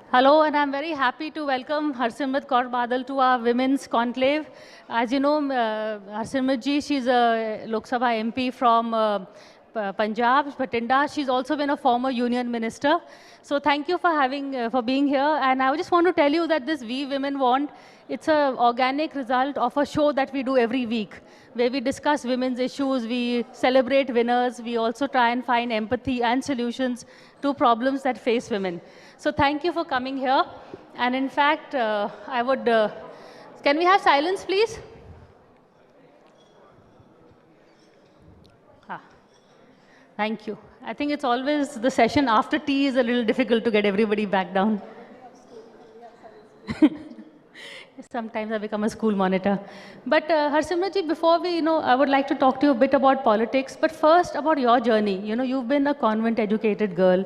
Hello, and I'm very happy to welcome Hरस मरत to our Women's Conclave. As you know, Hरस ji, she's a Lok Sabha MP from Punjab, Bhatinda. She's also been a former union minister. So thank you for being here. And I just want to tell you that this We Women Want, it's an organic result of a show that we do every week, where we discuss women's issues, we celebrate winners, we also try and find empathy and solutions to problems that face women. So thank you for coming here. And in fact, can we have silence, please? Thank you. I think it's always the session after tea is a little difficult to get everybody back down. Sometimes I become a school monitor. But Harsimrat ji, before we, I would like to talk to you a bit about politics, but first about your journey. You've been a convent-educated girl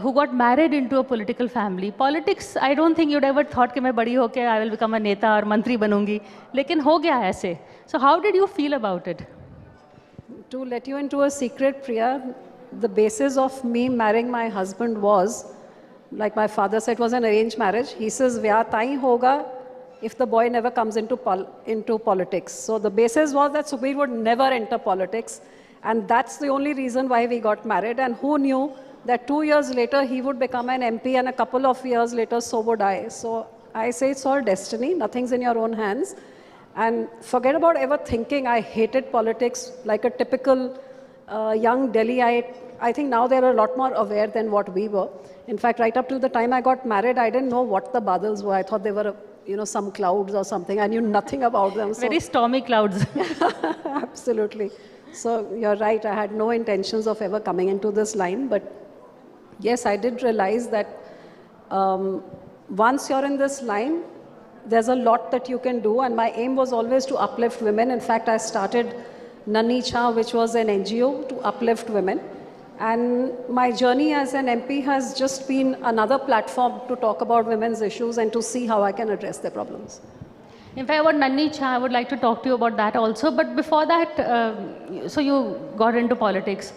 who got married into a political family. Politics, I don't think you'd ever thought कि मैं बड़ी होके I will become a neta or मंत्री बनूंगी. लेकिन हो गया ऐसे. So how did you feel about it? To let you into a secret, Priya, the basis of me marrying my husband was, like my father said, was an arranged marriage. He says, "Vyah tahi hoga if the boy never comes into politics." So the basis was that Subir would never enter politics. And that's the only reason why we got married. And who knew that 2 years later he would become an MP and a couple of years later so would I. So I say it's all destiny. Nothing's in your own hands. And forget about ever thinking I hated politics like a typical young Delhiite. I think now they're a lot more aware than what we were. In fact, right up to the time I got married, I didn't know what the badals were. I thought they were, some clouds or something. I knew nothing about them. So. Very stormy clouds. Absolutely. So you're right. I had no intentions of ever coming into this line. But yes, I did realize that once you're in this line, there's a lot that you can do, and my aim was always to uplift women. In fact, I started Nanni Cha, which was an NGO to uplift women. And my journey as an MP has just been another platform to talk about women's issues and to see how I can address their problems. In fact, about Nanni Cha, I would like to talk to you about that also. But before that, so you got into politics.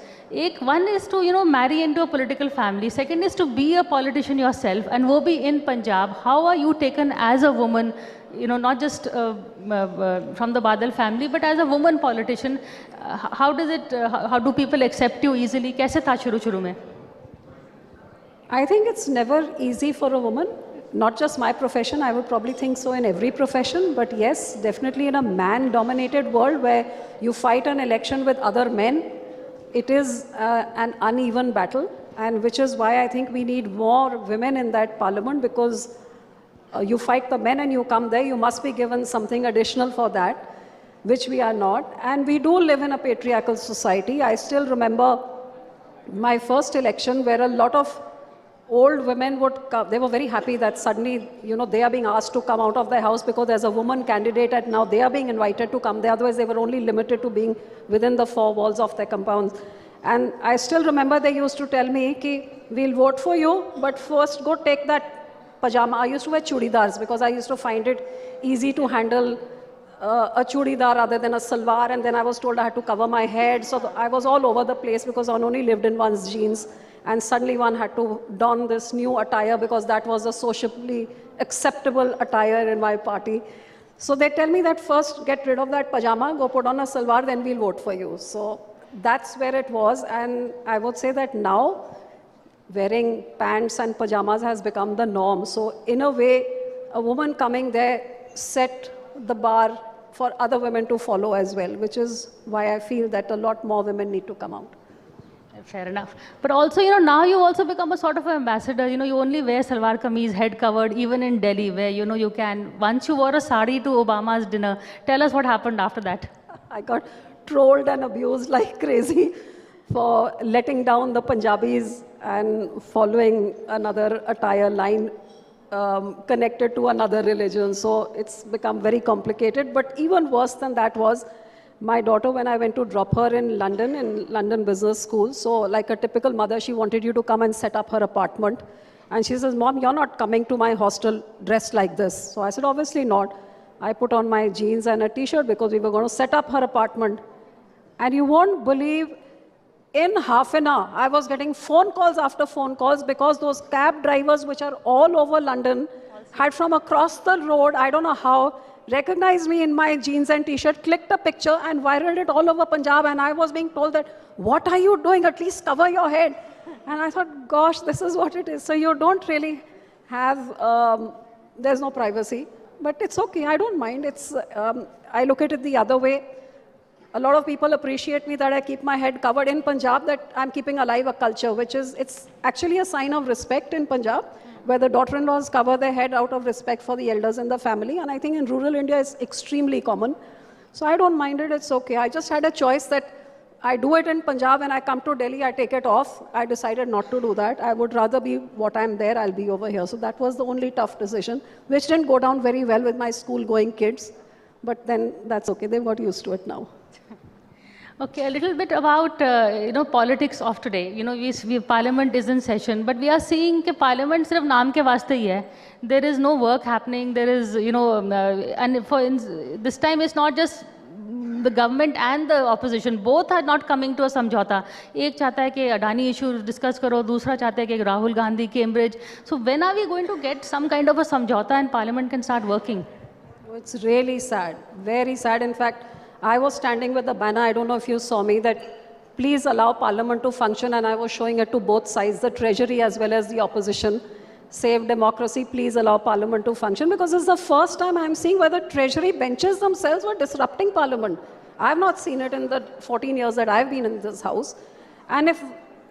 One is to, marry into a political family. Second is to be a politician yourself, and wo bhi in Punjab. How are you taken as a woman, not just from the Badal family, but as a woman politician? How do people accept you easily? Kaise tha shuru mein? I think it's never easy for a woman. Not just my profession, I would probably think so in every profession, but yes, definitely in a man-dominated world where you fight an election with other men, it is an uneven battle, and which is why I think we need more women in that parliament, because you fight the men and you come there, you must be given something additional for that, which we are not. And we do live in a patriarchal society. I still remember my first election where a lot of old women would come. They were very happy that suddenly, they are being asked to come out of their house because there's a woman candidate, and now they are being invited to come there. Otherwise, they were only limited to being within the 4 walls of their compounds. And I still remember they used to tell me, ki, we'll vote for you, but first go take that pajama. I used to wear chudidars because I used to find it easy to handle a chudidar rather than a salwar. And then I was told I had to cover my head. So I was all over the place because one only lived in one's jeans. And suddenly one had to don this new attire because that was a socially acceptable attire in my party. So they tell me that first get rid of that pajama, go put on a salwar, then we'll vote for you. So that's where it was. And I would say that now wearing pants and pajamas has become the norm. So in a way, a woman coming there set the bar for other women to follow as well, which is why I feel that a lot more women need to come out. Fair enough. But also, now you also become a sort of an ambassador. You only wear salwar kameez, head covered, even in Delhi, where, you can. Once you wore a sari to Obama's dinner. Tell us what happened after that. I got trolled and abused like crazy for letting down the Punjabis and following another attire line connected to another religion. So it's become very complicated. But even worse than that was my daughter, when I went to drop her in London Business School, so like a typical mother, she wanted you to come and set up her apartment. And she says, "Mom, you're not coming to my hostel dressed like this." So I said, "Obviously not." I put on my jeans and a t-shirt because we were going to set up her apartment. And you won't believe In half an hour, I was getting phone calls after phone calls because those cab drivers, which are all over London, had from across the road, I don't know how, recognized me in my jeans and t-shirt, clicked a picture and viraled it all over Punjab. And I was being told that, what are you doing? At least cover your head. And I thought, gosh, this is what it is. So you don't really have, there's no privacy. But it's okay, I don't mind. I look at it the other way. A lot of people appreciate me that I keep my head covered in Punjab, that I'm keeping alive a culture, it's actually a sign of respect in Punjab, where the daughter-in-laws cover their head out of respect for the elders in the family. And I think in rural India, it's extremely common. So I don't mind it, it's okay. I just had a choice that I do it in Punjab and I come to Delhi, I take it off. I decided not to do that. I would rather be what I'm there, I'll be over here. So that was the only tough decision, which didn't go down very well with my school-going kids. But then that's okay, they've got used to it now. Okay, a little bit about politics of today. Parliament is in session, but we are seeing that Parliament सिर्फ नाम के वास्ते ही है. There is no work happening. There is, and this time it's not just the government and the opposition. Both are not coming to a समझौता. एक चाहता है कि अडानी issue discuss करो, दूसरा चाहता है कि Rahul Gandhi, Cambridge. So when are we going to get some kind of a समझौता and Parliament can start working? It's really sad, very sad. In fact, I was standing with the banner, I don't know if you saw me, that please allow Parliament to function, and I was showing it to both sides, the Treasury as well as the opposition. Save democracy, please allow Parliament to function, because this is the first time I'm seeing where the Treasury benches themselves were disrupting Parliament. I've not seen it in the 14 years that I've been in this house. And if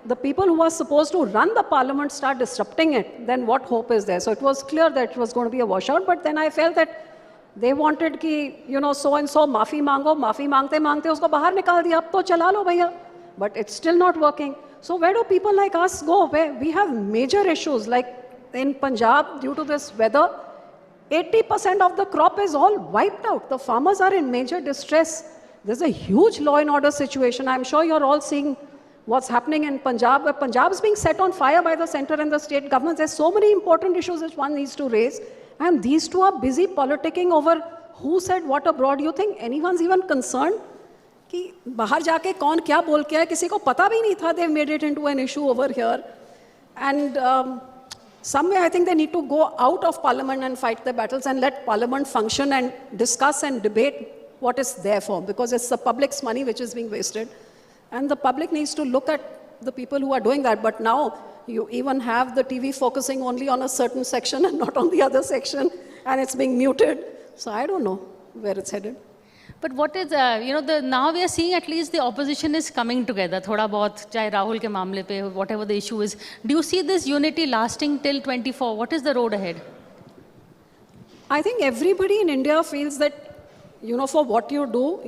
the people who are supposed to run the Parliament start disrupting it, then what hope is there? So it was clear that it was going to be a washout, but then I felt that they wanted कि, so and so माफ़ी मांगो, माफ़ी मांगते मांगते उसको बाहर निकाल दिया, अब तो चला लो भैया. But it's still not working. So where do people like us go? Where we have major issues, like in Punjab, due to this weather, 80% of the crop is all wiped out. The farmers are in major distress. There's a huge law and order situation. I'm sure you're all seeing what's happening in Punjab, where Punjab is being set on fire by the center and the state governments. There's so many important issues which one needs to raise. And these two are busy politicking over who said what abroad. You think anyone's even concerned? कि बाहर जाके कौन क्या बोल के आया, किसी को पता भी नहीं था. They've made it into an issue over here. And somewhere I think they need to go out of Parliament and fight the battles and let Parliament function and discuss and debate what it's there for. Because it's the public's money which is being wasted. And the public needs to look at the people who are doing that. But now, you even have the TV focusing only on a certain section and not on the other section, and it's being muted. So I don't know where it's headed. But what is, now we are seeing at least the opposition is coming together. Thoda bahut, chahe Rahul ke मामले पे, whatever the issue is. Do you see this unity lasting till 24? What is the road ahead? I think everybody in India feels that, for what you do,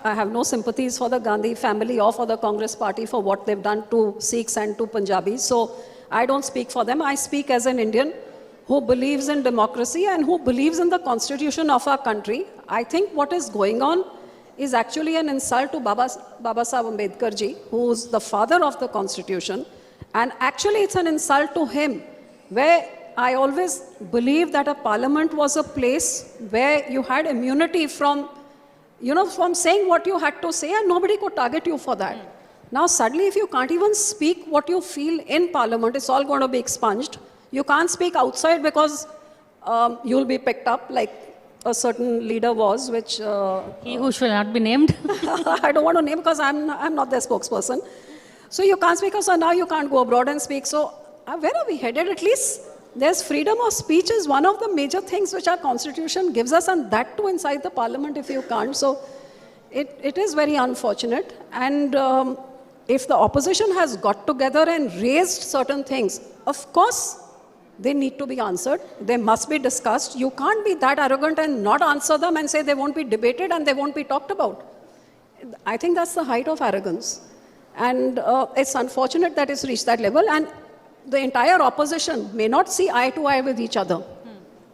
I have no sympathies for the Gandhi family or for the Congress party for what they've done to Sikhs and to Punjabis. So I don't speak for them. I speak as an Indian who believes in democracy and who believes in the constitution of our country. I think what is going on is actually an insult to Baba Sahib Ambedkar ji, who's the father of the constitution. And actually it's an insult to him, where I always believed that a parliament was a place where you had immunity from saying what you had to say, and nobody could target you for that. Now suddenly if you can't even speak what you feel in Parliament, it's all going to be expunged. You can't speak outside because you'll be picked up like a certain leader was, which... he who shall not be named. I don't want to name because I'm not their spokesperson. So you can't speak, so now you can't go abroad and speak. So where are we headed? At least there's freedom of speech is one of the major things which our constitution gives us, and that too inside the Parliament if you can't. So it is very unfortunate. And if the opposition has got together and raised certain things, of course they need to be answered. They must be discussed. You can't be that arrogant and not answer them and say they won't be debated and they won't be talked about. I think that's the height of arrogance. And it's unfortunate that it's reached that level. And the entire opposition may not see eye to eye with each other,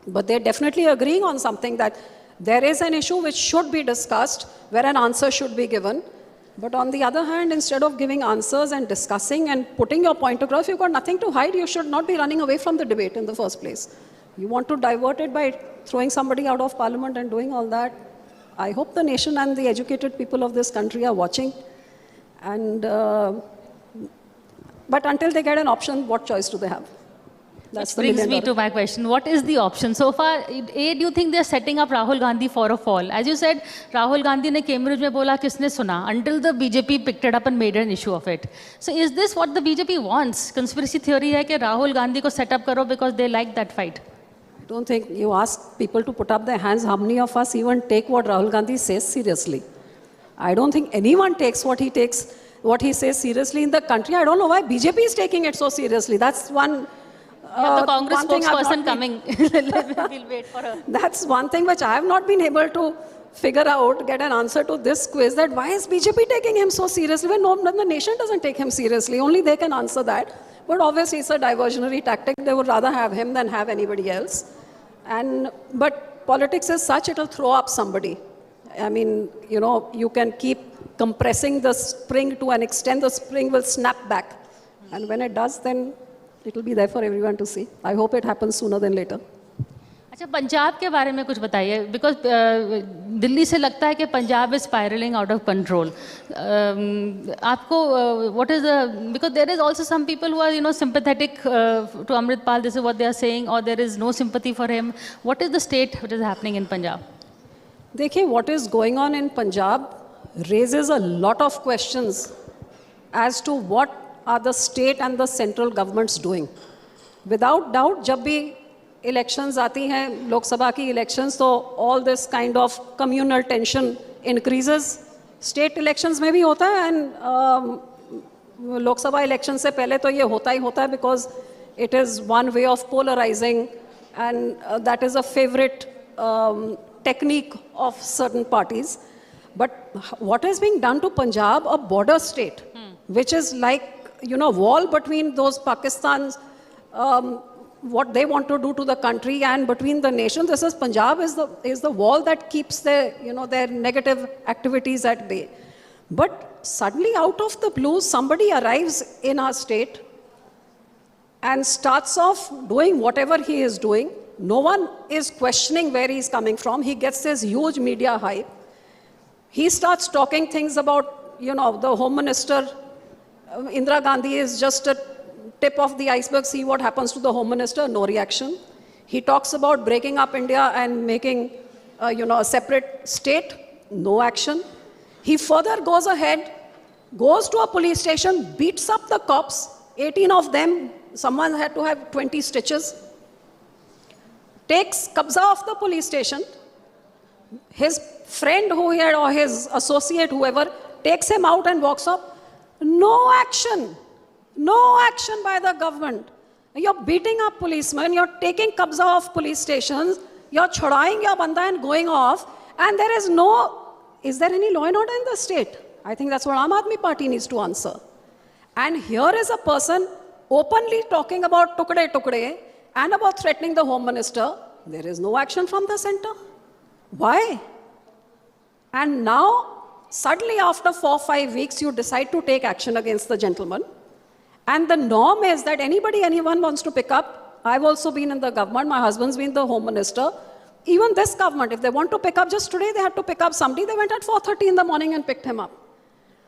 but they're definitely agreeing on something, that there is an issue which should be discussed, where an answer should be given. But on the other hand, instead of giving answers and discussing and putting your point across, if you've got nothing to hide, you should not be running away from the debate in the first place. You want to divert it by throwing somebody out of Parliament and doing all that. I hope the nation and the educated people of this country are watching. And, but until they get an option, what choice do they have? That's the brings me to my question. What is the option? So far, A, do you think they're setting up Rahul Gandhi for a fall? As you said, Rahul Gandhi ne Cambridge mein bola, kisne suna? Until the BJP picked it up and made an issue of it. So is this what the BJP wants? Conspiracy theory hai कि Rahul Gandhi ko set up karo because they like that fight. I don't think you ask people to put up their hands. How many of us even take what Rahul Gandhi says seriously? I don't think anyone takes what he says seriously in the country. I don't know why BJP is taking it so seriously. That's one. The Congress spokesperson coming. We'll wait for her. That's one thing which I have not been able to figure out, get an answer to this quiz, that why is BJP taking him so seriously when the nation doesn't take him seriously? Only they can answer that. But obviously it's a diversionary tactic. They would rather have him than have anybody else. But politics is such, it'll throw up somebody. I mean, you know, you can keep compressing the spring to an extent, the spring will snap back. And when it does, then it will be there for everyone to see. I hope it happens sooner than later. अच्छा पंजाब के बारे में कुछ बताइए because Delhi से लगता है कि Punjab is spiralling out of control आपको what is because there is also some people who are you know sympathetic to Amritpal this is what they are saying और there is no sympathy for him what is the state what is happening in Punjab देखिए what is going on in Punjab raises a lot of questions as to what are the state and the central governments doing. Without doubt, जब भी elections आती हैं, लोकसभा की elections, तो all this kind of communal tension increases. State elections में भी होता है and लोकसभा election से पहले तो ये होता ही होता है because it is one way of polarizing and that is a favorite technique of certain parties. But what is being done to Punjab, a border state, which is like, you know, wall between those Pakistans, what they want to do to the country and between the nation. This is Punjab is the wall that keeps their, you know, their negative activities at bay. But suddenly out of the blue, somebody arrives in our state and starts off doing whatever he is doing. No one is questioning where he's coming from. He gets this huge media hype. He starts talking things about, you know, the Home Minister, Indira Gandhi is just a tip of the iceberg. See what happens to the Home Minister, no reaction. He talks about breaking up India and making, you know, a separate state, no action. He further goes ahead, goes to a police station, beats up the cops, 18 of them, someone had to have 20 stitches, takes kabza of the police station. His friend who he had, or his associate, whoever, takes him out and walks off. No action. No action by the government. You're beating up policemen, you're taking kabza of police stations, you're chhodaying your banda and going off, and there is no, is there any law and order in the state? I think that's what Aam Aadmi Party needs to answer. And here is a person openly talking about tukde tukde and about threatening the Home Minister. There is no action from the center. Why? And now, suddenly after 4-5 weeks, you decide to take action against the gentleman. And the norm is that anyone wants to pick up. I've also been in the government. My husband's been the Home Minister. Even this government, if they want to pick up, just today they had to pick up somebody. They went at 4:30 in the morning and picked him up.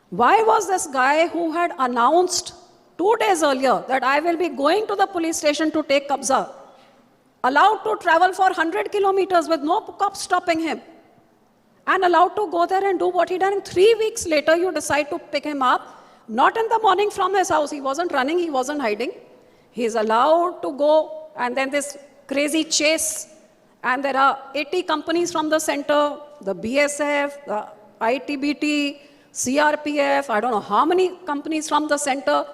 Why was this guy who had announced 2 days earlier that I will be going to the police station to take kabza, allowed to travel for 100 kilometers with no cops stopping him, and allowed to go there and do what he done? And 3 weeks later, you decide to pick him up, not in the morning from his house. He wasn't running, he wasn't hiding. He is allowed to go, and then this crazy chase. And there are 80 companies from the center, the BSF, the ITBT, CRPF, I don't know how many companies from the center.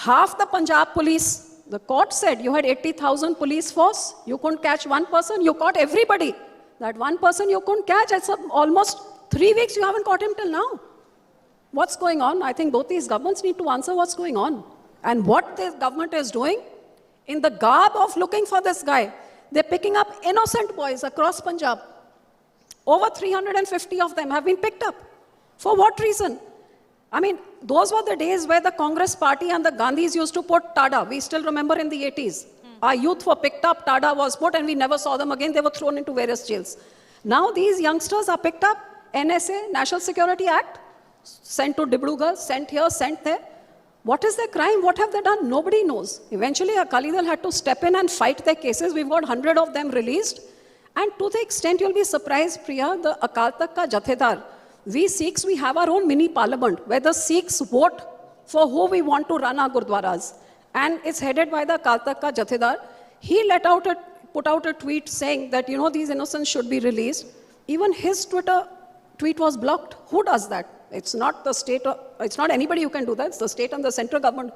Half the Punjab police, the court said you had 80,000 police force, you couldn't catch one person, you caught everybody. That one person you couldn't catch, it's almost 3 weeks, you haven't caught him till now. What's going on? I think both these governments need to answer what's going on. And what this government is doing, in the garb of looking for this guy, they're picking up innocent boys across Punjab. Over 350 of them have been picked up. For what reason? I mean, those were the days where the Congress party and the Gandhis used to put Tada. We still remember in the 80s. Our youth were picked up, Tada was put, and we never saw them again. They were thrown into various jails. Now these youngsters are picked up, NSA, National Security Act, sent to Dibrugarh, sent here, sent there. What is their crime? What have they done? Nobody knows. Eventually, Akali Dal had to step in and fight their cases. We've got 100 of them released. And to the extent you'll be surprised, Priya, the Akal Tak Ka Jathedar, we Sikhs, we have our own mini parliament where the Sikhs vote for who we want to run our Gurdwaras. And it's headed by the Akal Tak Ka Jathedar. He put out a tweet saying that, you know, these innocents should be released. Even his Twitter tweet was blocked. Who does that? It's not the state, it's not anybody who can do that. It's the state and the central government.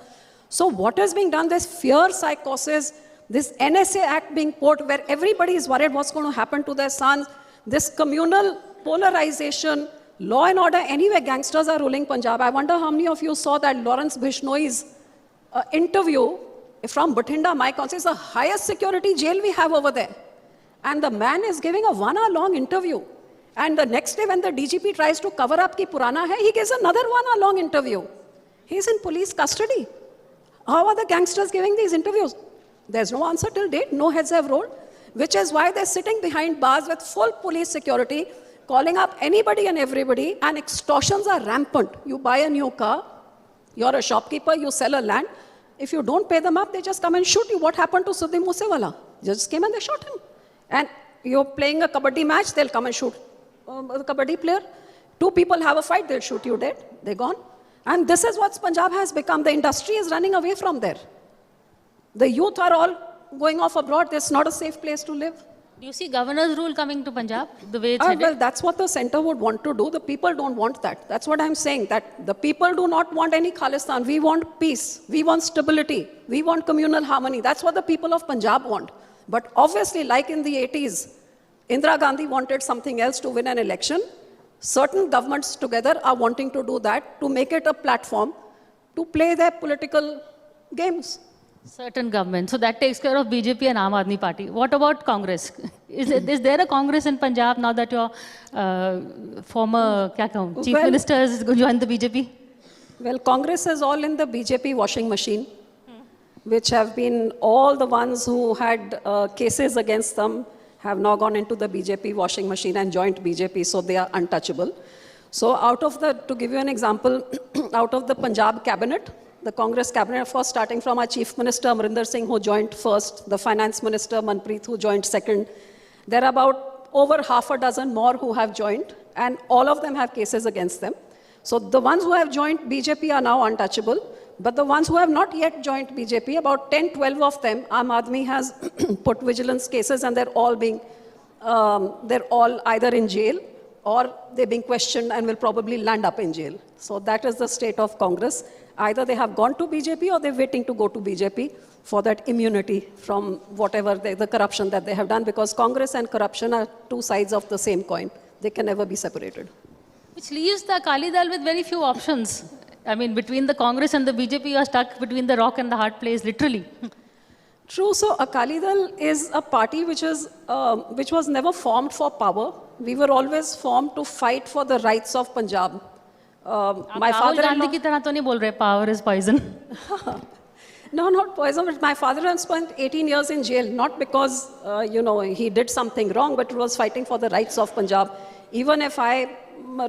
So what is being done? This fear psychosis, this NSA Act being put where everybody is worried what's going to happen to their sons, this communal polarization, law and order, anyway, gangsters are ruling Punjab. I wonder how many of you saw that Lawrence Bishnoi's interview from Bathinda, my council. It's the highest security jail we have over there. And the man is giving a 1 hour long interview. And the next day when the DGP tries to cover up ki purana hai, he gives another 1 hour long interview. He's in police custody. How are the gangsters giving these interviews? There's no answer till date, no heads have rolled, which is why they're sitting behind bars with full police security, calling up anybody and everybody, and extortions are rampant. You buy a new car, you're a shopkeeper, you sell a land. If you don't pay them up, they just come and shoot you. What happened to Suddhi Moosewala? They just came and they shot him. And you're playing a kabaddi match, they'll come and shoot the kabaddi player. 2 people have a fight, they'll shoot you dead. They're gone. And this is what Punjab has become. The industry is running away from there. The youth are all going off abroad. It's not a safe place to live. Do you see governor's rule coming to Punjab, the way it's headed? Well, that's what the center would want to do. The people don't want that. That's what I'm saying, that the people do not want any Khalistan. We want peace. We want stability. We want communal harmony. That's what the people of Punjab want. But obviously, like in the 80s, Indira Gandhi wanted something else to win an election. Certain governments together are wanting to do that, to make it a platform to play their political games. Certain government. So that takes care of BJP and Aam Aadmi Party. What about Congress? Is there a Congress in Punjab now that your former Chief Minister has joined the BJP? Well, Congress is all in the BJP washing machine, which have been all the ones who had cases against them have now gone into the BJP washing machine and joined BJP, so they are untouchable. So to give you an example, out of the Punjab cabinet, the Congress cabinet, of course, starting from our Chief Minister Amrinder Singh, who joined first, the Finance Minister Manpreet, who joined second. There are about over half a dozen more who have joined, and all of them have cases against them. So the ones who have joined BJP are now untouchable, but the ones who have not yet joined BJP, about 10, 12 of them, Aam Aadmi has put vigilance cases, and they're all either in jail or they're being questioned and will probably land up in jail. So that is the state of Congress. Either they have gone to BJP or they're waiting to go to BJP for that immunity from whatever the corruption that they have done, because Congress and corruption are 2 sides of the same coin. They can never be separated. Which leaves the Akali Dal with very few options. I mean, between the Congress and the BJP, you are stuck between the rock and the hard place, literally. True. So Akali Dal is a party which was never formed for power. We were always formed to fight for the rights of Punjab. My father Rahul Gandhi ki tarah to nahi bol rahe, power is poison. No, not poison, but my father spent 18 years in jail, not because, he did something wrong, but was fighting for the rights of Punjab. Even if I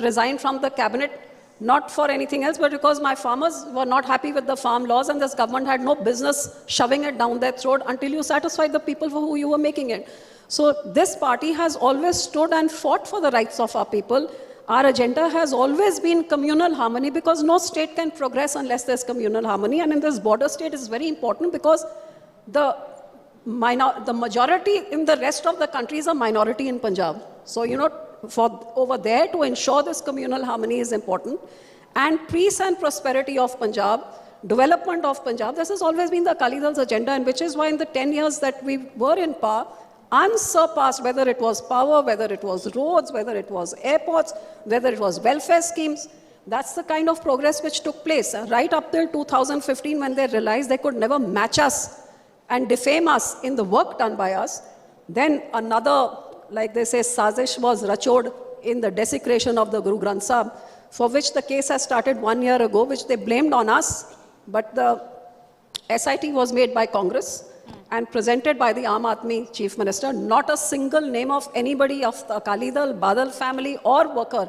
resigned from the cabinet, not for anything else, but because my farmers were not happy with the farm laws, and this government had no business shoving it down their throat until you satisfied the people for who you were making it. So this party has always stood and fought for the rights of our people. Our agenda has always been communal harmony, because no state can progress unless there's communal harmony. And in this border state, it's very important because the majority in the rest of the country is a minority in Punjab. So, for over there to ensure this communal harmony is important. And peace and prosperity of Punjab, development of Punjab, this has always been the Akali Dal's agenda, and which is why in the 10 years that we were in power, unsurpassed, whether it was power, whether it was roads, whether it was airports, whether it was welfare schemes, that's the kind of progress which took place. Right up till 2015, when they realized they could never match us and defame us in the work done by us, then another, like they say, sazish was rachod in the desecration of the Guru Granth Sahib, for which the case has started 1 year ago, which they blamed on us, but the SIT was made by Congress. and presented by the Aam Aadmi Chief Minister, not a single name of anybody of the Akali Dal, Badal family or worker.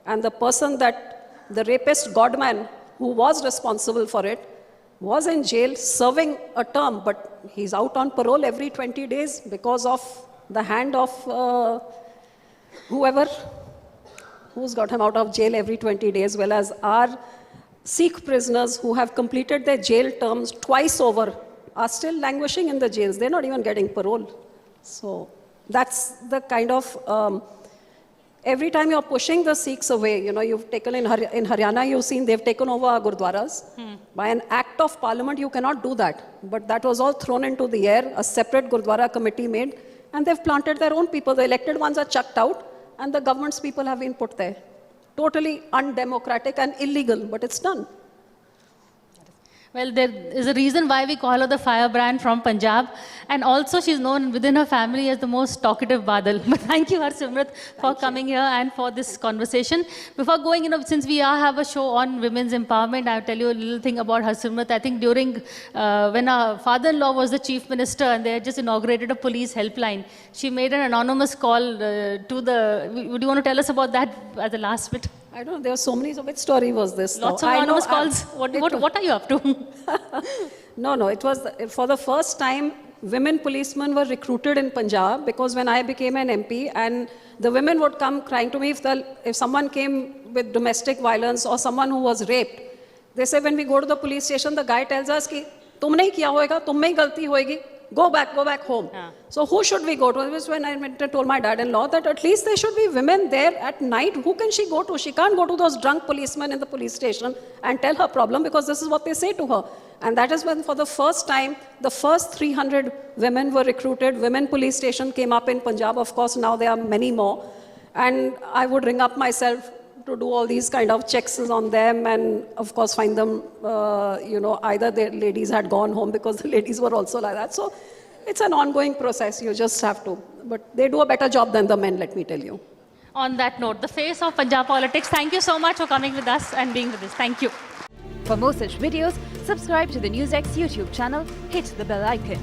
And the person that, the rapist Godman, who was responsible for it, was in jail serving a term, but he's out on parole every 20 days because of the hand of who's got him out of jail every 20 days, well as our Sikh prisoners who have completed their jail terms twice over are still languishing in the jails. They're not even getting parole. So that's the kind of, every time you're pushing the Sikhs away, you know, you've taken in Haryana, you've seen they've taken over our Gurdwaras. By an act of parliament, you cannot do that. But that was all thrown into the air, a separate Gurdwara committee made, and they've planted their own people. The elected ones are chucked out, and the government's people have been put there. Totally undemocratic and illegal, but it's done. Well, there is a reason why we call her the firebrand from Punjab. And also she's known within her family as the most talkative Badal. But thank you, Hars Mrut, for coming here and for this conversation. Before going, you know, since we have a show on women's empowerment, I'll tell you a little thing about Hars Mrut. I think during, when our father-in-law was the chief minister and they had just inaugurated a police helpline, she made an anonymous call to the, would you want to tell us about that at the last bit? I don't know, there were so many, so which story was this? Lots of anonymous calls. What are you up to? No, it was, for the first time, women policemen were recruited in Punjab, because when I became an MP, and the women would come crying to me if someone came with domestic violence or someone who was raped. They say, when we go to the police station, the guy tells us, ki, tum nahi kiya hoega, tum mein galti hoegi. Go back home. Yeah. So who should we go to? It was when I went and told my dad-in-law that at least there should be women there at night. Who can she go to? She can't go to those drunk policemen in the police station and tell her problem, because this is what they say to her. And that is when for the first time, the first 300 women were recruited. Women police station came up in Punjab. Of course, now there are many more. And I would ring up myself to do all these kind of checks on them, and of course find them, you know, either the ladies had gone home, because the ladies were also like that. So it's an ongoing process, you just have to. But they do a better job than the men, let me tell you. On that note, the face of Punjab politics, thank you so much for coming with us and being with us. Thank you. For more such videos, subscribe to the NewsX YouTube channel, hit the bell icon.